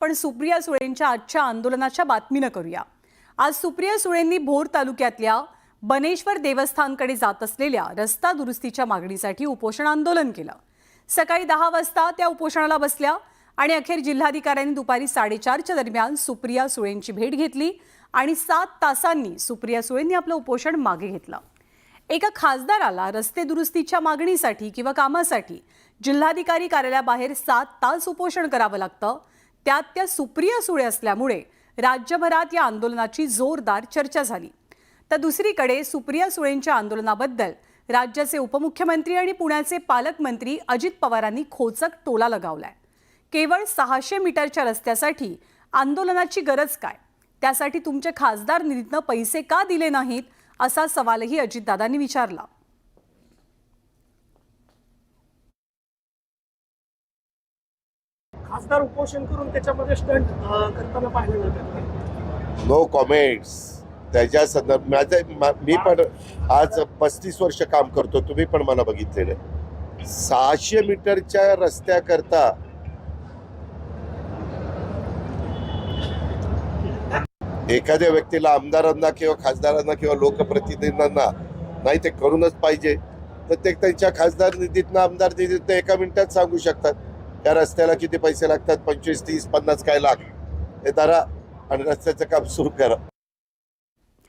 पण सुप्रिया सुळेंच्या आजच्या आंदोलनाच्या बातमीनं करूया। आज सुप्रिया सुळेंनी भोर तालुक्यातल्या बनेश्वर देवस्थानकडे जात असलेल्या रस्ता दुरुस्तीच्या मागणीसाठी उपोषण आंदोलन केलं। सकाळी 10 वाजता त्या उपोषणाला बसल्या आणि अखेर जिल्हाधिकाऱ्यांनी दुपारी 4:30च्या दरम्यान सुप्रिया सुळेंची भेट घेतली आणि 7 तासांनी सुप्रिया सुळेंनी आपलं उपोषण मागे घेतलं। एका खासदाराला रस्ते दुरुस्तीच्या मागणीसाठी किंवा कामासाठी जिल्हाधिकारी कार्यालयाबाहेर 7 तास उपोषण करावं लागतं। त्यात त्या सुप्रिया सुळे असल्यामुळे राज्यभरात या आंदोलनाची जोरदार चर्चा झाली। तर दुसरीकडे सुप्रिया सुळेंच्या आंदोलनाबद्दल राज्याचे उपमुख्यमंत्री आणि पुण्याचे पालकमंत्री अजित पवारांनी खोचक टोला लगावलाय। केवळ 600 मीटरच्या रस्त्यासाठी आंदोलनाची गरज काय? त्यासाठी तुमचे खासदार निधीतनं पैसे का दिले नाहीत असा सवालही अजितदादांनी विचारला। खासदार उपोषण करून त्याच्यामध्ये स्टंट करताना पाहिलं जातं। नो कॉमेंट्स त्याच्या संदर्भात मी पण आज 35 वर्ष काम करतो, तुम्ही पण मला बघितलेलं आहे। 600 मीटरच्या रस्त्याकरता एखाद्या व्यक्तीला आमदारांना किंवा खासदारांना किंवा लोकप्रतिनिधींना नाही ते करूनच पाहिजे, तर ते त्यांच्या खासदार निधीतनं आमदार निधीतनं एका मिनिटात सांगू शकतात त्या रस्त्याला किती पैसे लागतात, 25, 30, 50 काय लाख हे धरा आणि रस्त्याचं काम सुरू करा।